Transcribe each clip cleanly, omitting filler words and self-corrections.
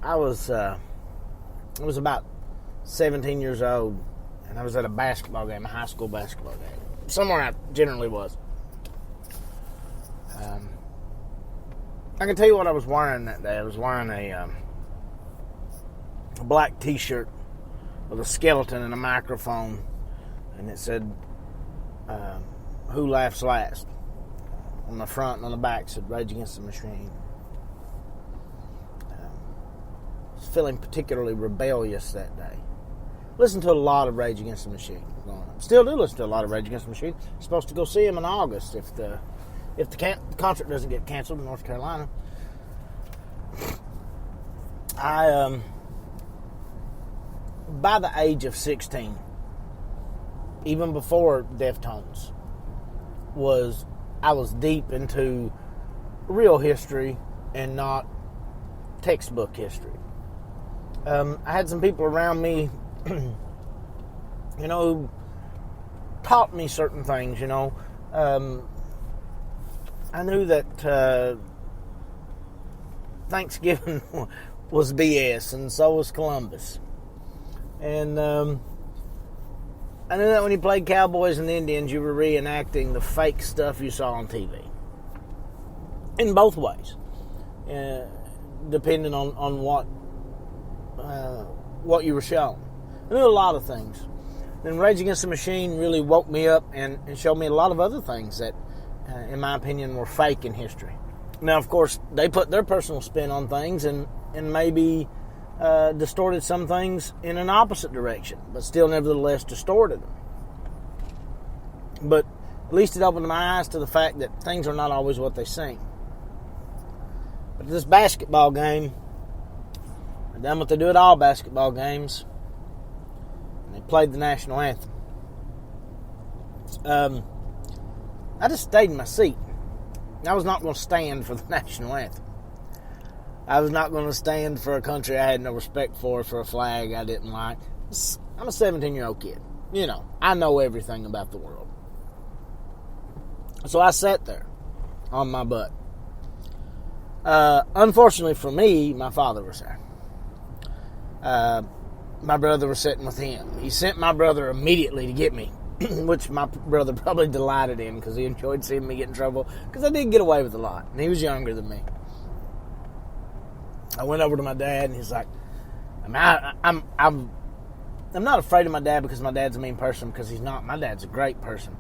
I was about 17 years old, and I was at a basketball game, a high school basketball game, somewhere I generally was. I can tell you what I was wearing that day. I was wearing a black T-shirt with a skeleton and a microphone, and it said, "Who laughs last?" On the front and on the back said "Rage Against the Machine." I was feeling particularly rebellious that day. Listened to a lot of Rage Against the Machine growing up. Still do listen to a lot of Rage Against the Machine. Supposed to go see him in August if the concert doesn't get canceled in North Carolina. By the age of 16, even before Deftones, I was deep into real history and not textbook history. I had some people around me, who taught me certain things. I knew that Thanksgiving was BS, and so was Columbus. And I knew that when you played Cowboys and Indians, you were reenacting the fake stuff you saw on TV. In both ways, depending on what you were shown. I knew a lot of things. Then Rage Against the Machine really woke me up and showed me a lot of other things that, in my opinion, were fake in history. Now, of course, they put their personal spin on things and maybe distorted some things in an opposite direction, but still nevertheless distorted them. But at least it opened my eyes to the fact that things are not always what they seem. But this basketball game, I've done what they do at all basketball games, and they played the national anthem. I just stayed in my seat. I was not going to stand for the national anthem. I was not going to stand for a country I had no respect for a flag I didn't like. I'm a 17-year-old kid. I know everything about the world. So I sat there on my butt. Unfortunately for me, my father was there. My brother was sitting with him. He sent my brother immediately to get me, which my brother probably delighted in because he enjoyed seeing me get in trouble, because I did get away with a lot, and he was younger than me. I went over to my dad, and he's like, I'm not afraid of my dad because my dad's a mean person, because he's not. My dad's a great person.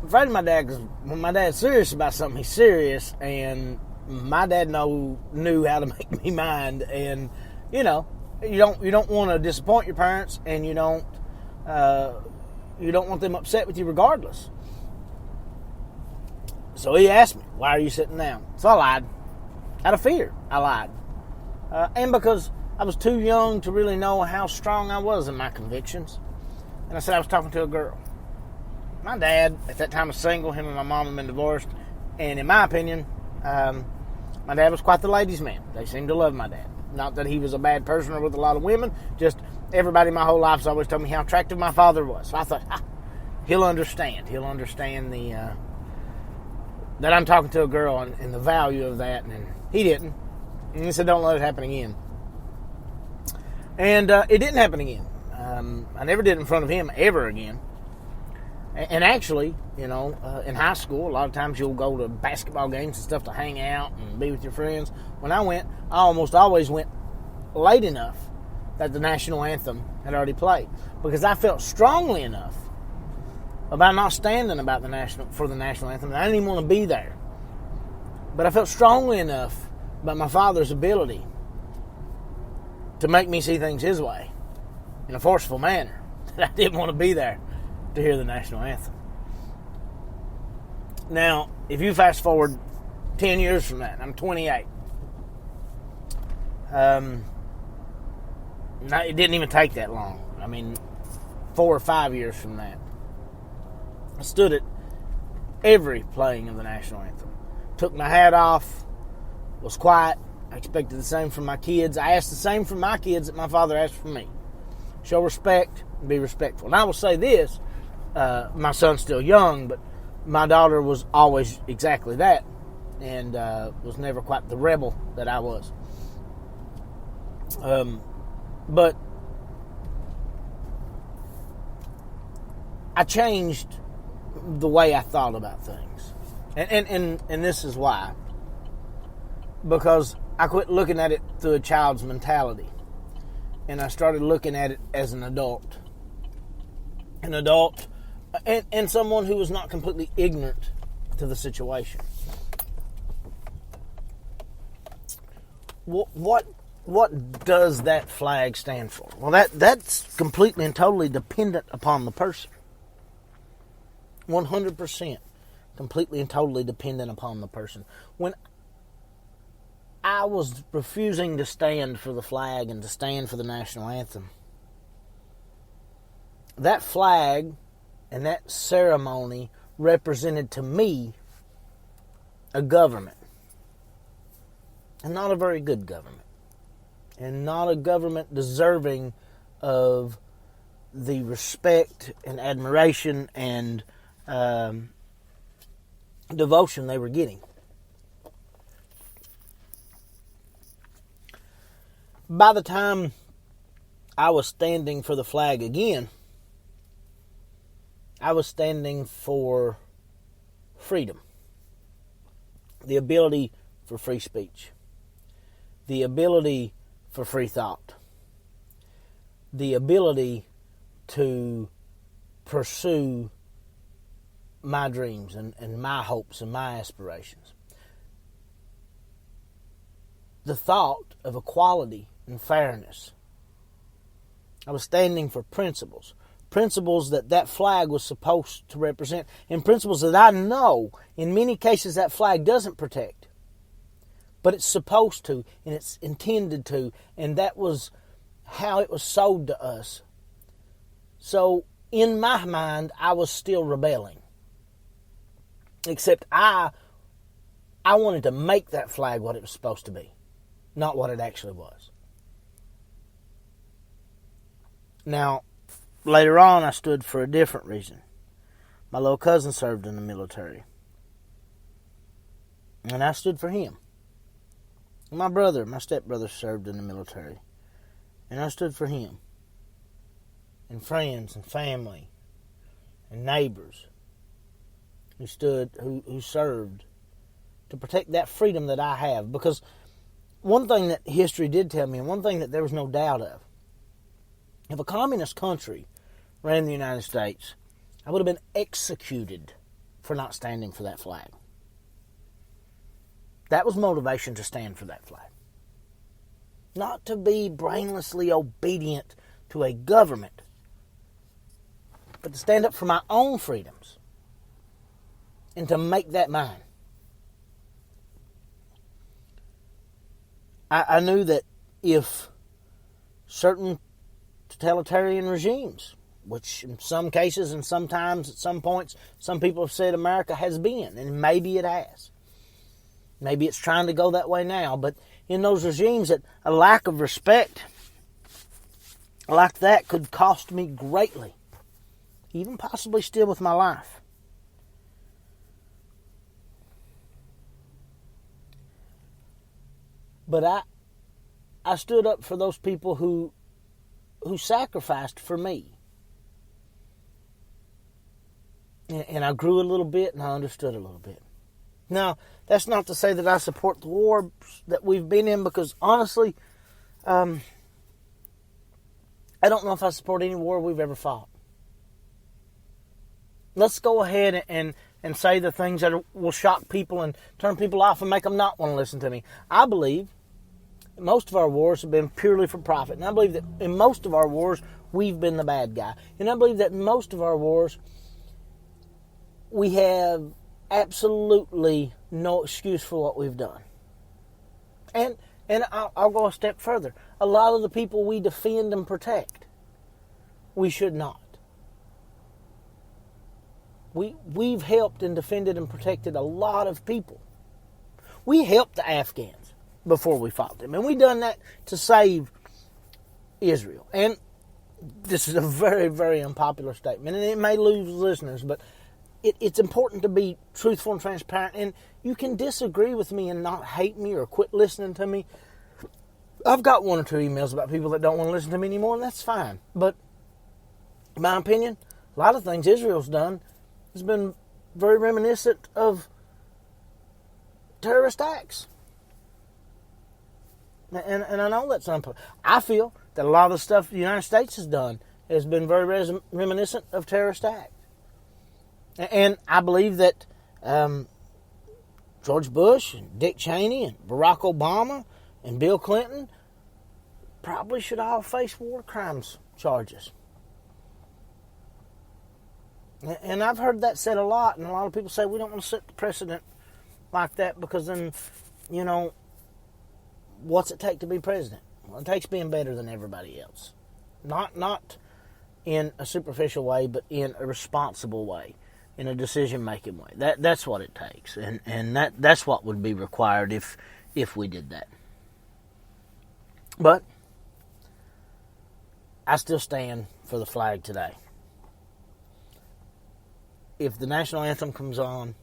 I'm afraid of my dad because when my dad's serious about something, he's serious, and my dad knew how to make me mind, and you don't want to disappoint your parents, and you don't want them upset with you regardless. So he asked me, "Why are you sitting down?" So I lied. Out of fear, I lied. And because I was too young to really know how strong I was in my convictions. And I said I was talking to a girl. My dad, at that time, was single. Him and my mom had been divorced. And in my opinion, my dad was quite the ladies' man. They seemed to love my dad. Not that he was a bad person or with a lot of women. Just everybody my whole life has always told me how attractive my father was. So I thought, he'll understand. He'll understand that I'm talking to a girl and the value of that. And he didn't. And he said, "Don't let it happen again." And it didn't happen again. I never did in front of him ever again. And actually, in high school, a lot of times you'll go to basketball games and stuff to hang out and be with your friends. When I went, I almost always went late enough that the national anthem had already played, because I felt strongly enough about not standing for the national anthem. I didn't even want to be there. But I felt strongly enough about my father's ability to make me see things his way in a forceful manner that I didn't want to be there to hear the national anthem. Now, if you fast forward 10 years from that, I'm 28. It didn't even take that long. 4 or 5 years from that, I stood at every playing of the national anthem. Took my hat off, was quiet. I expected the same from my kids. I asked the same from my kids that my father asked from me. Show respect and be respectful. And I will say this, my son's still young, but my daughter was always exactly that, and was never quite the rebel that I was. But I changed the way I thought about things. And this is why. Because I quit looking at it through a child's mentality. And I started looking at it as an adult. An adult and someone who was not completely ignorant to the situation. What does that flag stand for? Well, that's completely and totally dependent upon the person. 100% completely and totally dependent upon the person. When I was refusing to stand for the flag and to stand for the national anthem, that flag and that ceremony represented to me a government. And not a very good government. And not a government deserving of the respect and admiration and devotion they were getting. By the time I was standing for the flag again, I was standing for freedom. The ability for free speech. The ability for free thought. The ability to pursue my dreams and my hopes and my aspirations. The thought of equality and fairness. I was standing for principles. Principles that flag was supposed to represent. And principles that I know in many cases that flag doesn't protect. But it's supposed to, and it's intended to, and that was how it was sold to us. So, in my mind, I was still rebelling. Except I wanted to make that flag what it was supposed to be, not what it actually was. Now, later on, I stood for a different reason. My little cousin served in the military, and I stood for him. My stepbrother served in the military, and I stood for him. And friends and family and neighbors who served to protect that freedom that I have. Because one thing that history did tell me, and one thing that there was no doubt of, if a communist country ran the United States, I would have been executed for not standing for that flag. That was motivation to stand for that flag. Not to be brainlessly obedient to a government, but to stand up for my own freedoms and to make that mine. I knew that if certain totalitarian regimes, which in some cases and sometimes at some points some people have said America has been, and maybe it has. Maybe it's trying to go that way now, but in those regimes that a lack of respect like that could cost me greatly, even possibly still with my life. But I stood up for those people who sacrificed for me. And I grew a little bit and I understood a little bit. Now, that's not to say that I support the war that we've been in, because honestly, I don't know if I support any war we've ever fought. Let's go ahead and say the things that will shock people and turn people off and make them not want to listen to me. I believe that most of our wars have been purely for profit. And I believe that in most of our wars, we've been the bad guy. And I believe that in most of our wars, we have absolutely no excuse for what we've done. And I'll go a step further. A lot of the people we defend and protect, we should not. We've helped and defended and protected a lot of people. We helped the Afghans before we fought them. And we done that to save Israel. And this is a very, very unpopular statement. And it may lose listeners, but it's important to be truthful and transparent. And you can disagree with me and not hate me or quit listening to me. I've got one or two emails about people that don't want to listen to me anymore, and that's fine. But in my opinion, a lot of things Israel's done has been very reminiscent of terrorist acts. And I know that's unpopular. I feel that a lot of the stuff the United States has done has been very reminiscent of terrorist acts. And I believe that George Bush and Dick Cheney and Barack Obama and Bill Clinton probably should all face war crimes charges. And I've heard that said a lot, and a lot of people say we don't want to set the precedent like that because then, what's it take to be president? Well, it takes being better than everybody else. Not in a superficial way, but in a responsible way, in a decision-making way. That's what it takes, and that's what would be required if we did that. But I still stand for the flag today. If the national anthem comes on,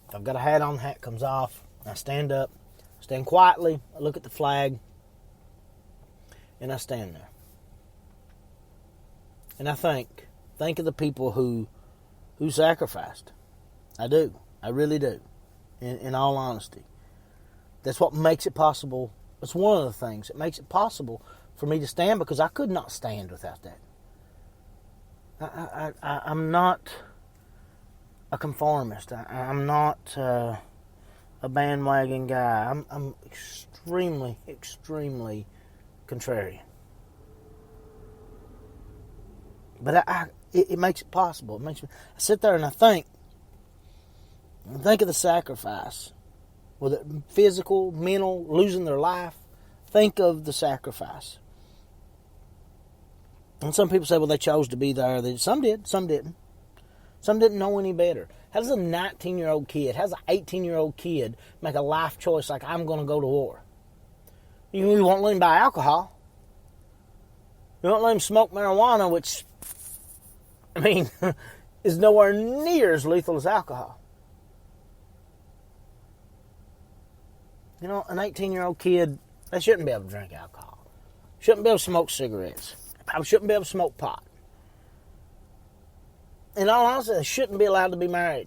if I've got a hat on, the hat comes off, I stand up, stand quietly, I look at the flag, and I stand there. And I think of the people who sacrificed. I do. I really do. In all honesty. That's what makes it possible. It's one of the things that makes it possible for me to stand, because I could not stand without that. I'm not a conformist. I'm not a bandwagon guy. I'm extremely, extremely contrarian. But it makes it possible. I sit there and I think of the sacrifice, whether physical, mental, losing their life. Think of the sacrifice. And some people say, well, they chose to be there. Some did, some didn't. Some didn't know any better. How does a 19-year-old kid, how does an 18-year-old kid make a life choice like, I'm going to go to war? You won't let him buy alcohol. You won't let him smoke marijuana, which, is nowhere near as lethal as alcohol. An 18-year-old kid, they shouldn't be able to drink alcohol. Shouldn't be able to smoke cigarettes. Probably shouldn't be able to smoke pot. In all honesty, they shouldn't be allowed to be married.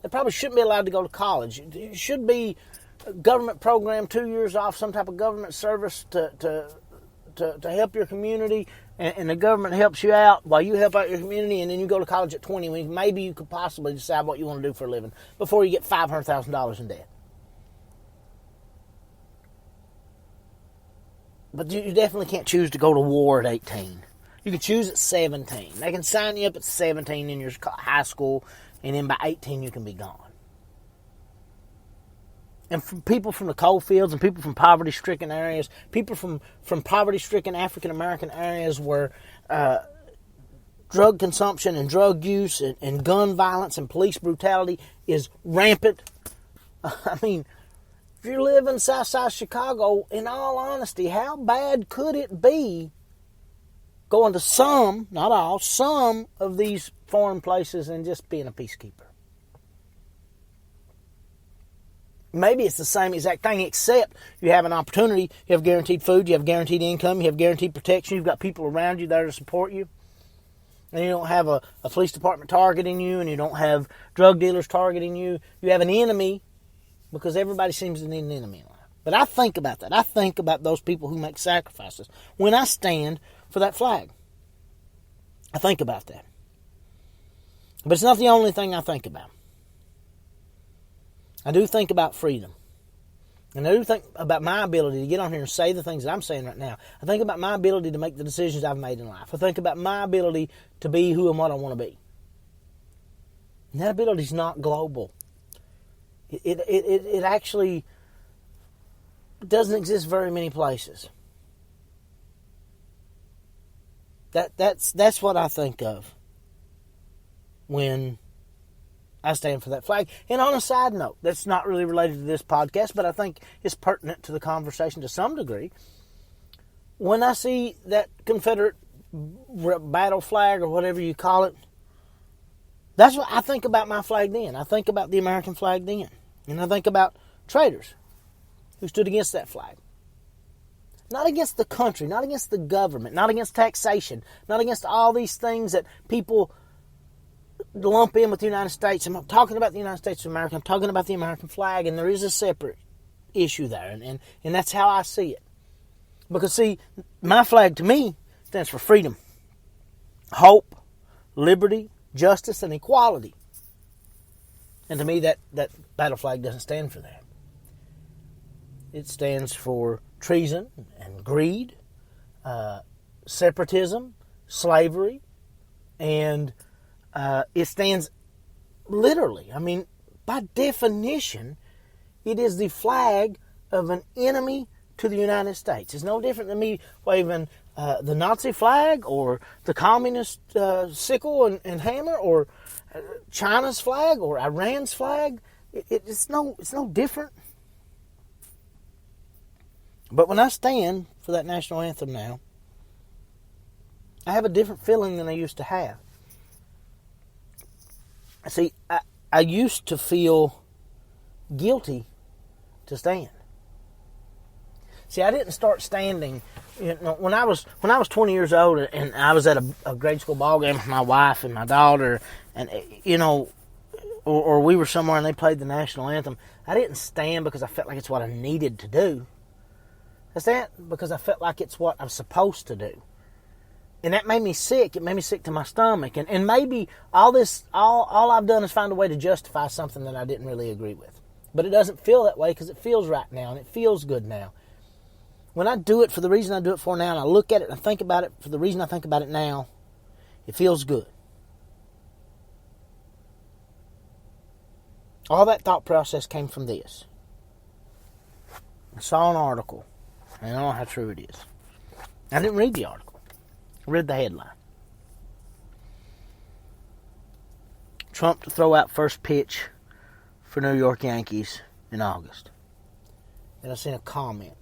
They probably shouldn't be allowed to go to college. It should be a government program, 2 years off, some type of government service to help your community, and the government helps you out while you help out your community, and then you go to college at 20 when maybe you could possibly decide what you want to do for a living before you get $500,000 in debt. But you definitely can't choose to go to war at 18. You can choose at 17. They can sign you up at 17 in your high school, and then by 18 you can be gone. And from people from the coal fields and people from poverty-stricken areas, people from poverty-stricken African-American areas where drug consumption and drug use and gun violence and police brutality is rampant. If you live in Southside Chicago, in all honesty, how bad could it be going to some, not all, some of these foreign places and just being a peacekeeper? Maybe it's the same exact thing, except you have an opportunity, you have guaranteed food, you have guaranteed income, you have guaranteed protection, you've got people around you there to support you. And you don't have a police department targeting you, and you don't have drug dealers targeting you. You have an enemy, because everybody seems to need an enemy in life. But I think about that. I think about those people who make sacrifices when I stand for that flag. I think about that. But it's not the only thing I think about. I do think about freedom. And I do think about my ability to get on here and say the things that I'm saying right now. I think about my ability to make the decisions I've made in life. I think about my ability to be who and what I want to be. And that ability is not global. It actually doesn't exist very many places. That's what I think of when I stand for that flag. And on a side note, that's not really related to this podcast, but I think it's pertinent to the conversation to some degree. When I see that Confederate battle flag, or whatever you call it, that's what I think about my flag then. I think about the American flag then. And I think about traitors who stood against that flag. Not against the country, not against the government, not against taxation, not against all these things that people lump in with the United States. I'm talking about the United States of America. I'm talking about the American flag, and there is a separate issue there, and that's how I see it. Because, see, my flag to me stands for freedom, hope, liberty, justice, and equality. And to me, that battle flag doesn't stand for that. It stands for treason and greed, separatism, slavery, and it stands literally. I mean, by definition, it is the flag of an enemy to the United States. It's no different than me waving the Nazi flag or the communist sickle and hammer or China's flag or Iran's flag. It's no different. But when I stand for that national anthem now, I have a different feeling than I used to have. See, I used to feel guilty to stand. See, I didn't start standing, when I was 20 years old and I was at a grade school ball game with my wife and my daughter, and or we were somewhere and they played the national anthem. I didn't stand because I felt like it's what I needed to do. I stand because I felt like it's what I'm supposed to do. And that made me sick. It made me sick to my stomach. And maybe all I've done is find a way to justify something that I didn't really agree with. But it doesn't feel that way because it feels right now and it feels good now. When I do it for the reason I do it for now, and I look at it and I think about it for the reason I think about it now, it feels good. All that thought process came from this. I saw an article. I don't know how true it is. I didn't read the article. I read the headline. Trump to throw out first pitch for New York Yankees in August. And I seen a comment.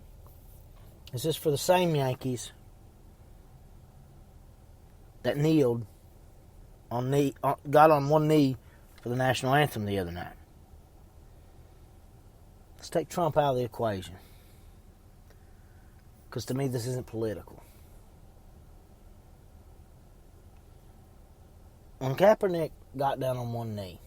Is this for the same Yankees that got on one knee for the national anthem the other night? Let's take Trump out of the equation. Because to me, this isn't political. When Kaepernick got down on one knee,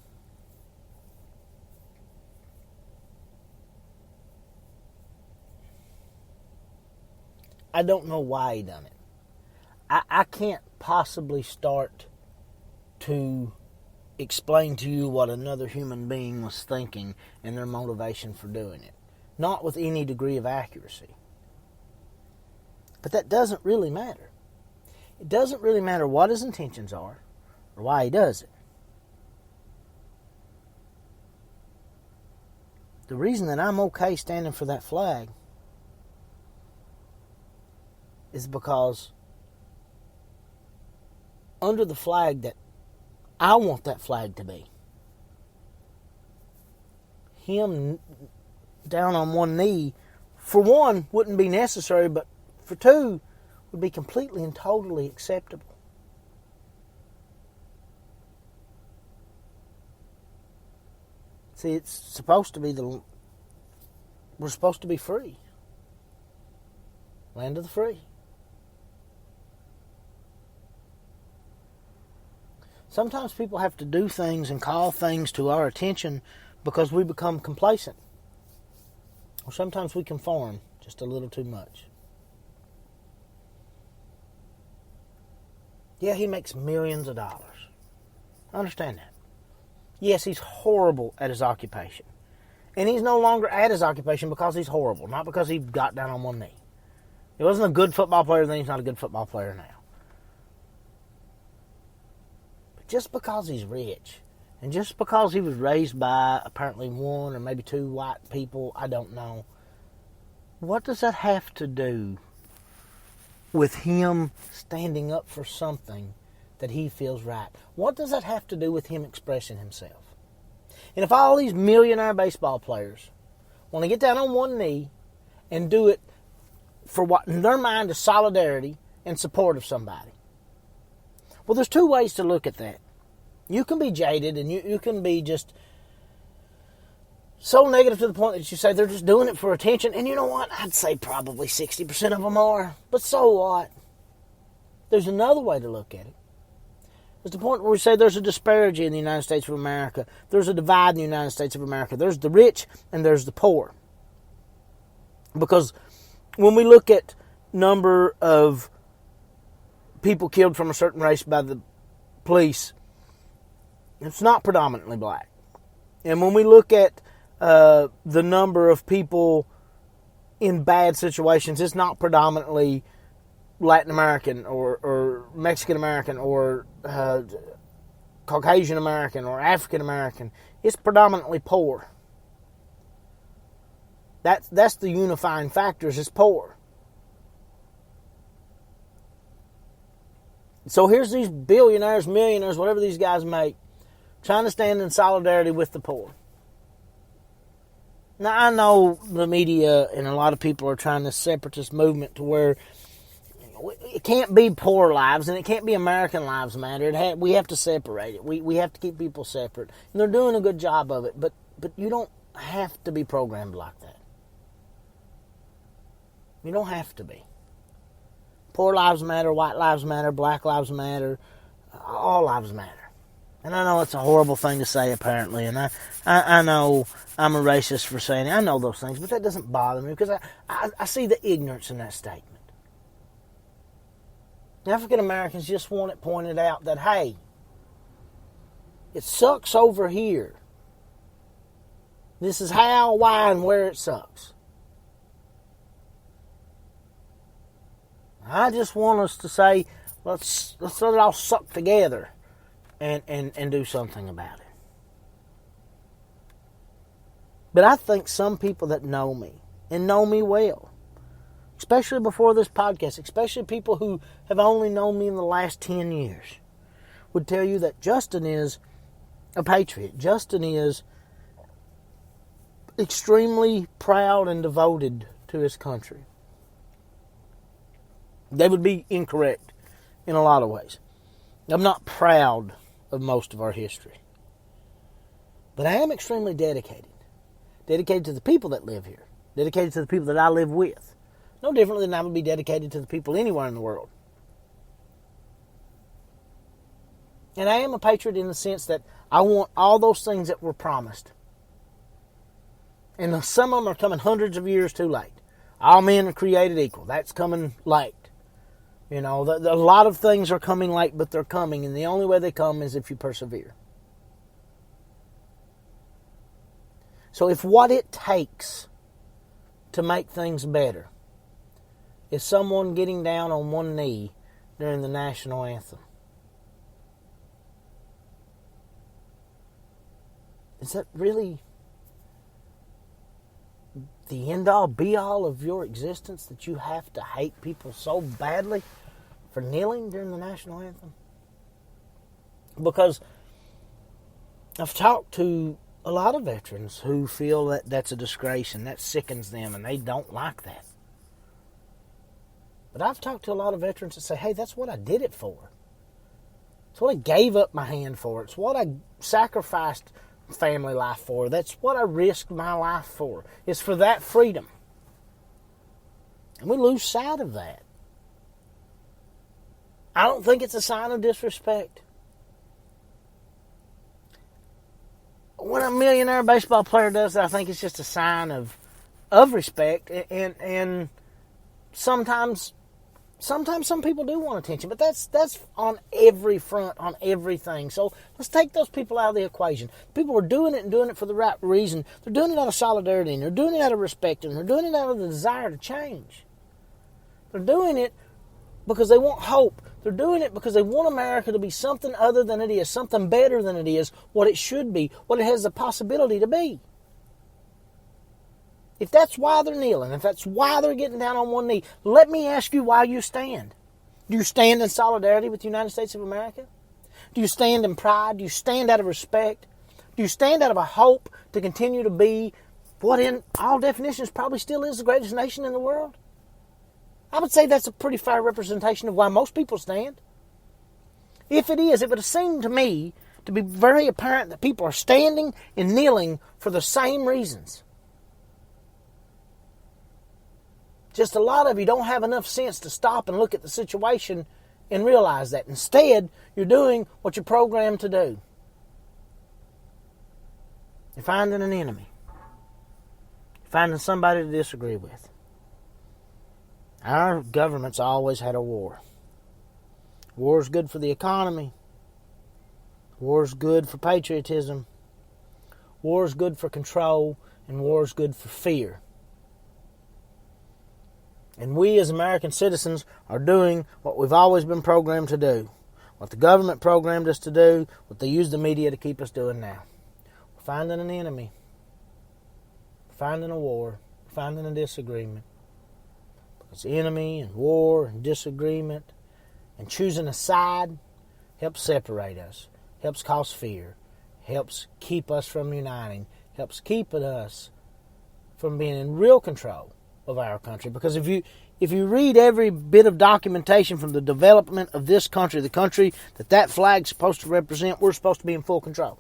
I don't know why he done it. I can't possibly start to explain to you what another human being was thinking and their motivation for doing it. Not with any degree of accuracy. But that doesn't really matter. It doesn't really matter what his intentions are or why he does it. The reason that I'm okay standing for that flag is because under the flag that I want that flag to be, him down on one knee, for one, wouldn't be necessary, but for two, would be completely and totally acceptable. See, it's supposed to be we're supposed to be free. Land of the free. Sometimes people have to do things and call things to our attention because we become complacent. Or sometimes we conform just a little too much. Yeah, he makes millions of dollars. I understand that. Yes, he's horrible at his occupation. And he's no longer at his occupation because he's horrible, not because he got down on one knee. He wasn't a good football player then, he's not a good football player now. But just because he's rich, and just because he was raised by apparently one or maybe two white people, I don't know, what does that have to do with him standing up for something that he feels right? What does that have to do with him expressing himself? And if all these millionaire baseball players want to get down on one knee and do it for what in their mind is solidarity and support of somebody, well, there's two ways to look at that. You can be jaded and you can be just, So negative to the point that you say they're just doing it for attention. And you know what? I'd say probably 60% of them are. But so what? There's another way to look at it. There's the point where we say there's a disparity in the United States of America. There's a divide in the United States of America. There's the rich and there's the poor. Because when we look at number of people killed from a certain race by the police, it's not predominantly black. And when we look at the number of people in bad situations, it's not predominantly Latin American or Mexican American or Caucasian American or African American. It's predominantly poor. That's the unifying factors, is poor. So here's these billionaires, millionaires, whatever these guys make, trying to stand in solidarity with the poor. Now, I know the media and a lot of people are trying this separatist movement to where it can't be poor lives and it can't be American lives matter. We have to separate it. We have to keep people separate. And they're doing a good job of it, but you don't have to be programmed like that. You don't have to be. Poor lives matter, white lives matter, black lives matter, all lives matter. And I know it's a horrible thing to say, apparently, and I know I'm a racist for saying it. I know those things, but that doesn't bother me because I see the ignorance in that statement. African Americans just want it pointed out that, hey, it sucks over here. This is how, why, and where it sucks. I just want us to say, let's let it all suck together and do something about it. But I think some people that know me, and know me well, especially before this podcast, especially people who have only known me in the last 10 years, would tell you that Justin is a patriot. Justin is extremely proud and devoted to his country. They would be incorrect in a lot of ways. I'm not proud of most of our history. But I am extremely dedicated. Dedicated to the people that live here. Dedicated to the people that I live with. No differently than I would be dedicated to the people anywhere in the world. And I am a patriot in the sense that I want all those things that were promised. And some of them are coming hundreds of years too late. All men are created equal. That's coming late. You know, a lot of things are coming late, but they're coming. And the only way they come is if you persevere. So if what it takes to make things better is someone getting down on one knee during the national anthem, is that really the end-all, be-all of your existence, that you have to hate people so badly for kneeling during the national anthem? Because I've talked to a lot of veterans who feel that that's a disgrace and that sickens them and they don't like that. But I've talked to a lot of veterans that say, hey, that's what I did it for. It's what I gave up my hand for. It's what I sacrificed family life for. That's what I risked my life for. It's for that freedom. And we lose sight of that. I don't think it's a sign of disrespect. When a millionaire baseball player does that, I think it's just a sign of respect. And sometimes some people do want attention, but that's on every front, on everything. So let's take those people out of the equation. People are doing it and doing it for the right reason. They're doing it out of solidarity, and they're doing it out of respect, and they're doing it out of the desire to change. They're doing it because they want hope. They're doing it because they want America to be something other than it is, something better than it is, what it should be, what it has the possibility to be. If that's why they're kneeling, if that's why they're getting down on one knee, let me ask you why you stand. Do you stand in solidarity with the United States of America? Do you stand in pride? Do you stand out of respect? Do you stand out of a hope to continue to be what in all definitions probably still is the greatest nation in the world? I would say that's a pretty fair representation of why most people stand. If it is, it would seem to me to be very apparent that people are standing and kneeling for the same reasons. Just a lot of you don't have enough sense to stop and look at the situation and realize that. Instead, you're doing what you're programmed to do. You're finding an enemy. You're finding somebody to disagree with. Our government's always had a war. War is good for the economy. War is good for patriotism. War is good for control. And war is good for fear. And we as American citizens are doing what we've always been programmed to do. What the government programmed us to do, what they use the media to keep us doing now. We're finding an enemy. We're finding a war. We're finding a disagreement. Because enemy and war and disagreement and choosing a side helps separate us, helps cause fear, helps keep us from uniting, helps keep us from being in real control of our country. Because if you read every bit of documentation from the development of this country, the country that flag's supposed to represent, we're supposed to be in full control.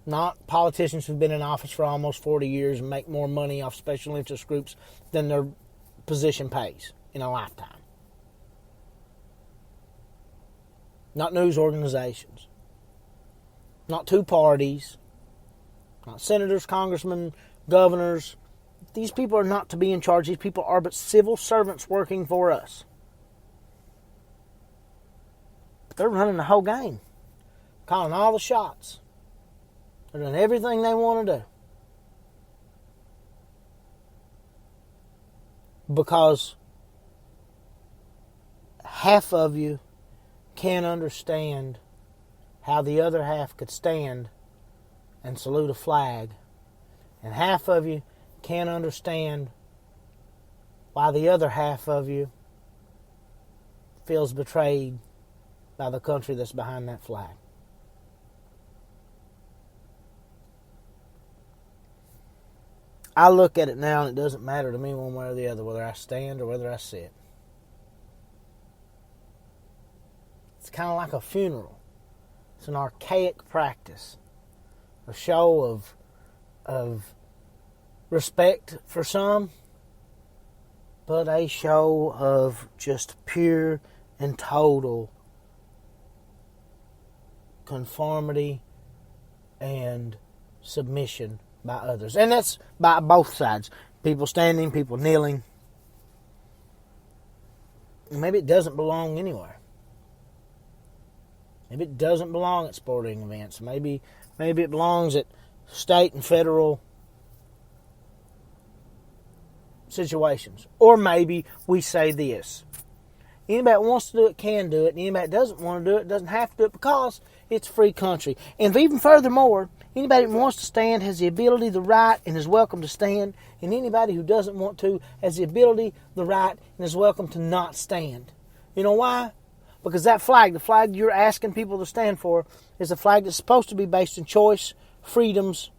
Not politicians who've been in office for almost 40 years and make more money off special interest groups than their position pays in a lifetime. Not news organizations. Not two parties. Not senators, congressmen, governors. These people are not to be in charge. These people are but civil servants working for us. But they're running the whole game. Calling all the shots. They're doing everything they want to do. Because half of you can't understand how the other half could stand and salute a flag. And half of you can't understand why the other half of you feels betrayed by the country that's behind that flag. I look at it now and it doesn't matter to me one way or the other whether I stand or whether I sit. It's kind of like a funeral. It's an archaic practice. A show of respect for some, but a show of just pure and total conformity and submission by others. And that's by both sides. People standing, people kneeling. Maybe it doesn't belong anywhere. Maybe it doesn't belong at sporting events. Maybe it belongs at state and federal situations. Or maybe we say this. Anybody that wants to do it can do it, and anybody that doesn't want to do it doesn't have to do it because it's a free country. And even furthermore, anybody that wants to stand has the ability, the right, and is welcome to stand. And anybody who doesn't want to has the ability, the right, and is welcome to not stand. You know why? Because that flag, the flag you're asking people to stand for, is a flag that's supposed to be based in choice, freedoms,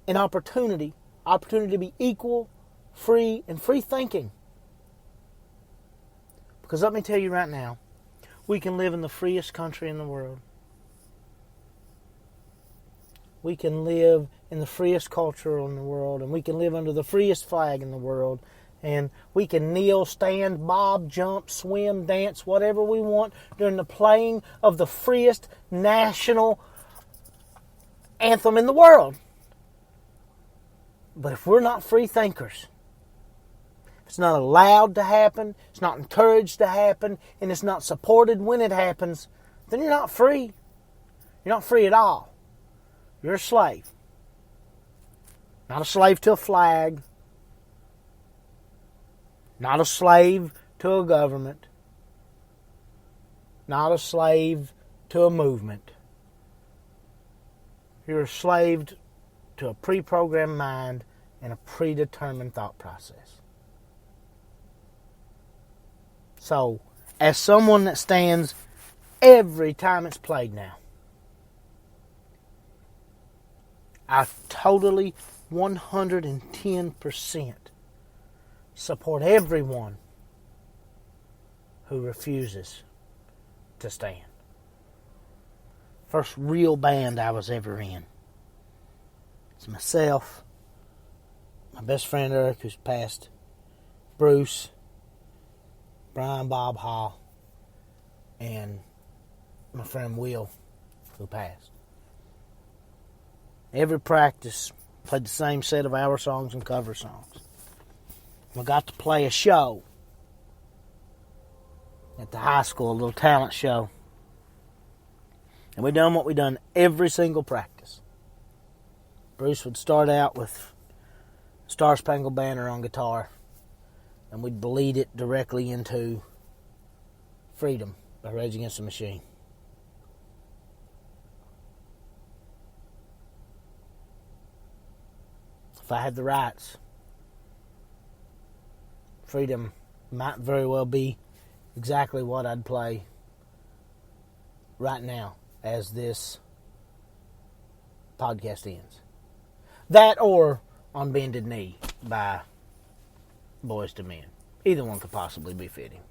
and opportunity. Opportunity to be equal, free, and free thinking. Because let me tell you right now, we can live in the freest country in the world. We can live in the freest culture in the world, and we can live under the freest flag in the world. And we can kneel, stand, bob, jump, swim, dance, whatever we want during the playing of the freest national anthem in the world. But if we're not free thinkers, if it's not allowed to happen, it's not encouraged to happen, and it's not supported when it happens, then you're not free. You're not free at all. You're a slave. Not a slave to a flag. Not a slave to a government. Not a slave to a movement. You're a slave to a pre-programmed mind and a predetermined thought process. So, as someone that stands every time it's played now, I totally 110% support everyone who refuses to stand. First real band I was ever in. It's myself, my best friend Eric, who's passed, Bruce, Brian Bob Hall, and my friend Will, who passed. Every practice, played the same set of our songs and cover songs. We got to play a show at the high school, a little talent show. And we done what we done every single practice. Bruce would start out with Star Spangled Banner on guitar, and we'd bleed it directly into Freedom by Rage Against the Machine. If I had the rights, Freedom might very well be exactly what I'd play right now as this podcast ends. That or On Bended Knee by Boyz II Men. Either one could possibly be fitting.